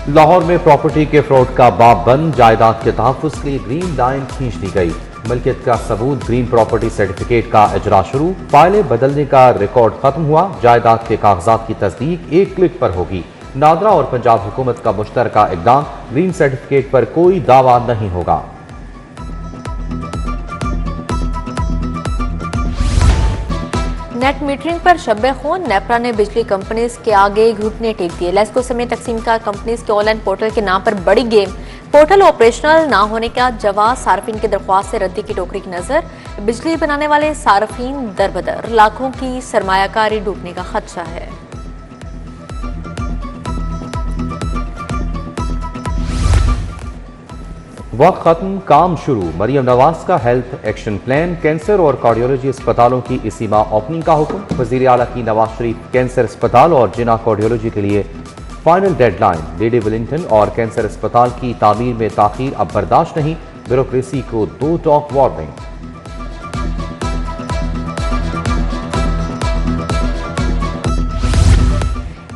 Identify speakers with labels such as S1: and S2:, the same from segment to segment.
S1: लाहौर में प्रॉपर्टी के फ्रॉड का बाब बंद, जायदाद के तहफ्फुज़ के लिए ग्रीन लाइन खींच दी गई। मिल्कियत का सबूत ग्रीन प्रॉपर्टी सर्टिफिकेट का इजरा शुरू, फाइलें बदलने का रिकॉर्ड खत्म हुआ, जायदाद के कागजात की तस्दीक एक क्लिक पर होगी। नादरा और पंजाब हुकूमत का मुश्तरका इक़दाम, ग्रीन सर्टिफिकेट पर कोई दावा नहीं होगा।
S2: नेट मीटरिंग पर शब्बे खून, नेपरा ने बिजली कंपनीज के आगे घुटने टेक दिए। लेस्को समेत तकसीम कार कंपनीज के ऑनलाइन पोर्टल के नाम पर बड़ी गेम। पोर्टल ऑपरेशनल ना होने का जवाब, सार्फिन की दरख्वास्त से रद्दी की टोकरी की नजर। बिजली बनाने वाले सार्फिन दरबदर, लाखों की सरमायाकारी डूबने का खदशा है।
S1: वक्त खत्म, काम शुरू। मरियम नवाज का हेल्थ एक्शन प्लान, कैंसर और कार्डियोलॉजी अस्पतालों की इसी माह ओपनिंग का हुक्म। वजीर आला की नवाज शरीफ कैंसर अस्पताल और जिना कार्डियोलॉजी के लिए फाइनल डेडलाइन। लेडी विलिंगटन और कैंसर अस्पताल की तामीर में ताखीर अब बर्दाश्त नहीं, ब्यूरोक्रेसी को 2 टॉक वार्निंग।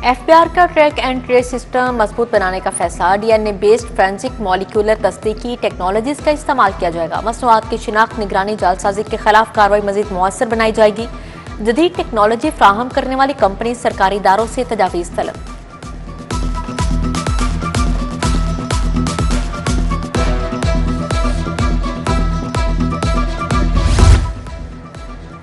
S2: एफबीआर का ट्रैक एंड ट्रेस सिस्टम मजबूत बनाने का फैसला। डीएनए बेस्ड फोरेंसिक मॉलिक्यूलर तस्दीकी टेक्नोलॉजीज का इस्तेमाल किया जाएगा। मसनूआत की शिनाख्त, निगरानी, जालसाजी के खिलाफ कार्रवाई मजीद मुअस्सर बनाई जाएगी। जदीद टेक्नोलॉजी फ्राहम करने वाली कंपनी सरकारी इदारों से तजावीज़ तलब।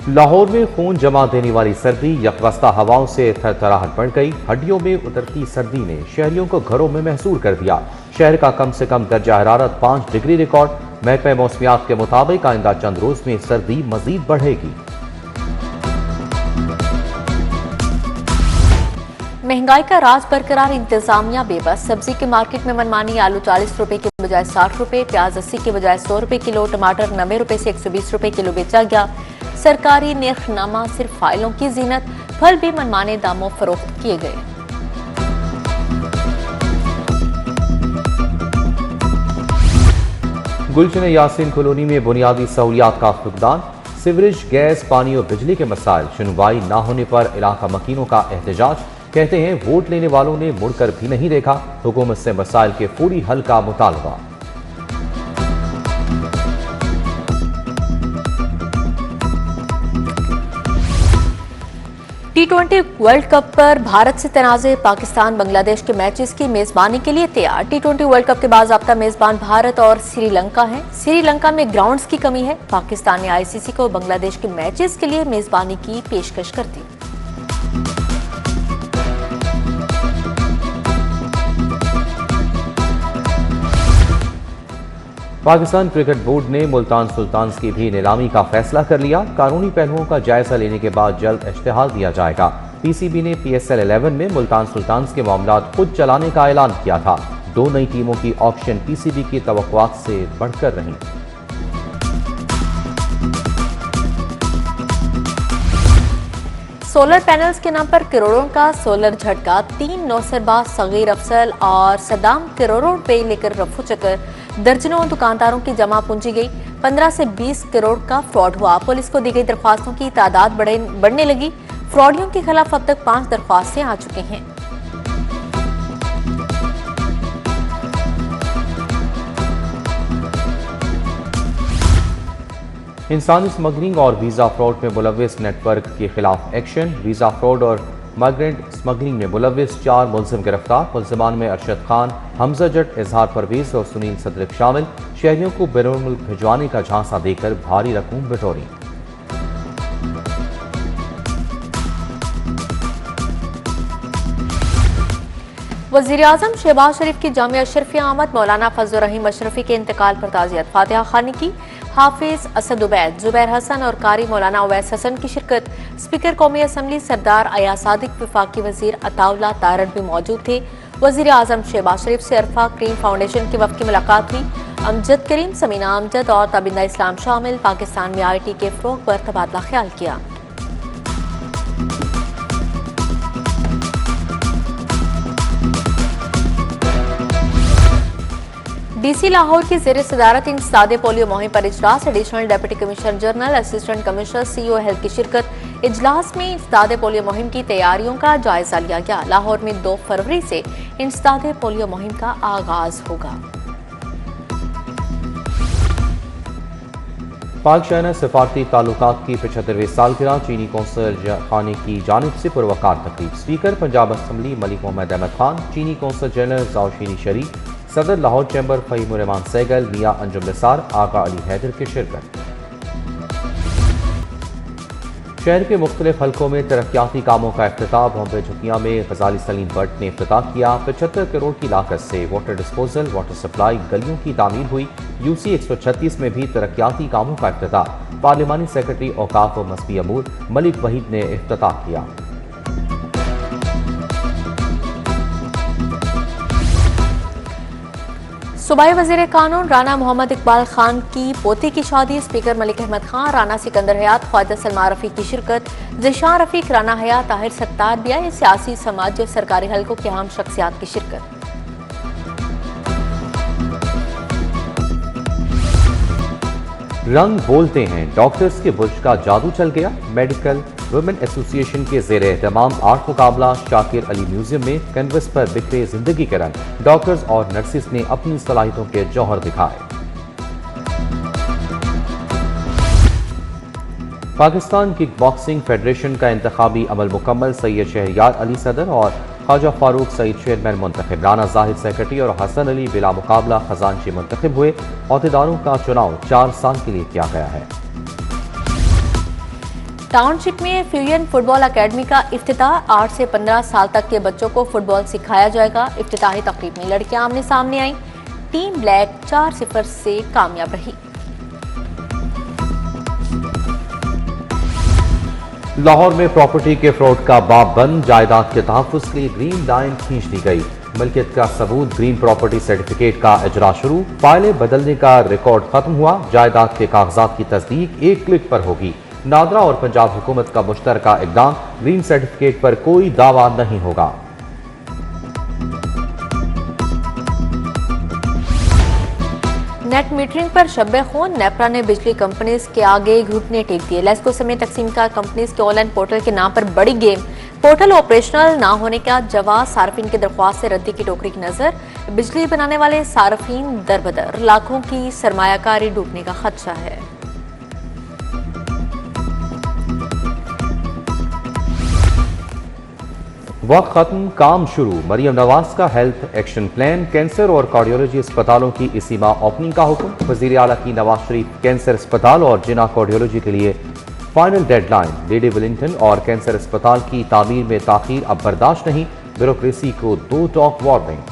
S1: लाहौर में खून जमा देने वाली सर्दी, यकवस्ता हवाओं से थरथराहट बढ़ गई। हड्डियों में उतरती सर्दी ने शहरियों को घरों में महसूर कर दिया। शहर का कम से कम दर्जा हरारत 5 डिग्री रिकॉर्ड। महकमा मौसमियात के मुताबिक आइंदा चंद रोज में सर्दी मजीद बढ़ेगी।
S2: महंगाई का राज बरकरार, इंतजामिया बेबस। सब्जी की मार्केट में मनमानी, आलू 40 रुपए के बजाय 60 रुपए, प्याज 80 के बजाय 100 रुपए किलो, टमाटर 90 रुपए से 120 रुपए किलो बेचा गया। सरकारी निर्खनामा सिर्फ फाइलों की जीनत, फल भी मनमाने दामों फरोख्त किए गए।
S1: गुलशन यासीन कॉलोनी में बुनियादी सहूलियात का फुकदान, सिवरेज, गैस, पानी और बिजली के मसाइल। सुनवाई न होने पर इलाका मकीनों का एहतजाज। कहते हैं वोट लेने वालों ने मुड़कर भी नहीं देखा। हुकूमत से मसाइल के फौरी हल का मुतालबा।
S2: T20 वर्ल्ड कप पर भारत से तनाज़े, पाकिस्तान बांग्लादेश के मैचेस की मेजबानी के लिए तैयार। T20 वर्ल्ड कप के बाज़ाब्ता मेजबान भारत और श्रीलंका है। श्रीलंका में ग्राउंड्स की कमी है। पाकिस्तान ने आईसीसी को बांग्लादेश के मैचेस के लिए मेजबानी की पेशकश कर दी।
S1: पाकिस्तान क्रिकेट बोर्ड ने मुल्तान सुल्तान्स की भी नीलामी का फैसला कर लिया। कानूनी पहलुओं का जायजा लेने के बाद जल्द इश्तिहार दिया जाएगा। पीसीबी ने PSL 11 में मुल्तान सुल्तान्स के मामलात खुद चलाने का ऐलान किया था। 2 नई टीमों की ऑक्शन पीसीबी की तवक्कुआत से बढ़कर रही।
S2: सोलर पैनल्स के नाम पर करोड़ों का सोलर झटका। 3 नौसरबाज सगीर अफसल और सदाम करोड़ों रुपए लेकर रफू चक्कर। दर्जनों दुकानदारों की जमा पूंजी गई। 15 से 20 करोड़ का फ्रॉड हुआ। पुलिस को दी गई दरख्वास्तों की तादाद बढ़ने लगी। फ्रॉडियों के खिलाफ अब तक 5 दरख्वास्तें आ चुकी हैं।
S1: इंसानी स्मगलिंग और वीजा फ्रॉड में मुलव्विस नेटवर्क के खिलाफ एक्शन। वीजा फ्रॉड और माइग्रेंट स्मगलिंग में मुलव्विस 4 मुलजिम गिरफ्तार। मुलजिमान में अरशद खान, हमजा जट, इजहार परवेज और सुनील सदरिक शामिल। शहरियों को बैरून मुल्क भिजवाने का झांसा देकर भारी रकूम बिटोरी।
S2: वज़ीर-ए-आज़म शहबाज शरीफ की जामिया अशरफिया आमद। मौलाना फजल रहीम अशरफी के इंतकाल पर ताज़ियत। फातिहा खानी की। हाफिज असद उबैद, जुबैर हसन और कारी मौलाना उवैस हसन की शिरकत। स्पीकर कौमी असम्बली सरदार अया सादिक, वफाकी वजीर अताउल्ला तारड़ भी मौजूद थे। वज़ीर-ए-आज़म शहबाज शरीफ से अरफा क्रीम फाउंडेशन के वफ़द की मुलाकात हुई। अमजद करीम, समीना अमजद और ताबिंदा इस्लाम शामिल। पाकिस्तान में IT के फ़रोग़ पर तबादला ख्याल किया। DC लाहौर की ज़ेर सदारत इंसदादे पोलियो मुहिम पर इजलास। Additional deputy commissioner general, assistant commissioner, CEO health की शिरकत। इजलास में इंसदादे पोलियो मुहिम की तैयारियों का जायजा लिया गया। लाहौर में 2 फरवरी से इंसदादे पोलियो मुहिम का आगाज होगा।
S1: पाक चाइना सफारती ताल्लुकात की 75वीं सालगिरह चीनी कौंसल खाने की जानिब से पुरवकार तकरीब। स्पीकर पंजाब असम्बली मलिक मोहम्मद अहमद खान, चीनी कौंसल जनरल जाओशीनी शरीफ, सदर लाहौर चैम्बर फ़हीमुर रहमान सहगल, मियां अंजुम निसार, आगा अली हैदर की शिरकत। शहर के मुख्तलिफ हलकों में तरक्याती कामों का इफ्तिताह। बॉम्बे झुकिया में गजाली सलीम भट्ट ने इफ्तिताह किया। 75 करोड़ की लागत से वाटर डिस्पोजल, वाटर सप्लाई, गलियों की तामीर हुई। यूसी 136 में भी तरक्याती कामों का इफ्तिताह। पार्लिमानी सेक्रेटरी औकाफ व मसबी अमूर मलिक वहीद ने इफ्तिताह किया।
S2: सूबाई वज़ीर कानून राना मोहम्मद इकबाल खान की पोती की शादी। स्पीकर मलिक अहमद खान, राना सिकंदर हयात, ख्वाजा सलमान रफ़ी की शिरकत। ज़िशान रफ़ीक, राना हयात, ताहिर सत्तार भी आए। सियासी, समाजी और सरकारी हलकों की अहम शख्सियात की शिरकत।
S1: रंग बोलते हैं, डॉक्टर्स के बुर्ज का जादू चल गया। मेडिकल वुमेन एसोसिएशन के ज़ेर एहतमाम आर्ट मुकाबला। शाकिर अली म्यूजियम में कैनवस पर बिखरे जिंदगी के रंग। डॉक्टर्स और नर्सिस ने अपनी सलाहियतों के जौहर दिखाए। पाकिस्तान किक बॉक्सिंग फेडरेशन का इंतखाबी अमल मुकम्मल। सैयद शहरियार अली सदर और ख्वाजा फारूक सईद चेयरमैन मुंतखब। राना जाहिद सेक्रेटरी और हसन अली बिला मुकाबला खजानची मुंतखब हुए। अहदेदारों का चुनाव 4 साल के लिए किया गया है।
S2: टाउनशिप में फ्यूजन फुटबॉल अकेडमी का इफ्तिताह। 8 से 15 साल तक के बच्चों को फुटबॉल सिखाया जाएगा। इफ्तिताही तकरीब में लड़कियां आमने सामने आईं। टीम ब्लैक 4-0 से कामयाब रही।
S1: लाहौर में प्रॉपर्टी के फ्रॉड का बाब बंद। जायदाद के तहफ्फुज़ के लिए ग्रीन लाइन खींच दी गई। मिल्कियत का सबूत, ग्रीन प्रॉपर्टी सर्टिफिकेट का इजरा शुरू। फाइलें बदलने का रिकॉर्ड खत्म हुआ। जायदाद के कागजात की तस्दीक एक क्लिक पर होगी। नादरा और पंजाब हुकूमत का मुश्तरका इक़दाम। ग्रीन सर्टिफिकेट पर कोई दावा नहीं होगा।
S2: नेट मीटरिंग पर शब्बे खून। नेपरा ने बिजली कंपनीज के आगे घुटने टेक दिए। लेस्को समेत तकसीम का कंपनीज के ऑनलाइन पोर्टल के नाम पर बड़ी गेम। पोर्टल ऑपरेशनल ना होने का जवाब। सार्फिन की दरख्वास्त से रद्दी की टोकरी की नजर। बिजली बनाने वाले सार्फिन दरबदर। लाखों की सरमायाकारी डूबने का खदशा है।
S1: वक्त खत्म, काम शुरू। मरियम नवाज का हेल्थ एक्शन प्लान। कैंसर और कार्डियोलॉजी अस्पतालों की इसी माह ओपनिंग का हुक्म। वज़ीर आला की नवाज शरीफ कैंसर अस्पताल और जिना कार्डियोलॉजी के लिए फाइनल डेडलाइन। लेडी विलिंगटन और कैंसर अस्पताल की तामीर में ताखीर अब बर्दाश्त नहीं। ब्यूरोक्रेसी को 2 टॉक वार्निंग।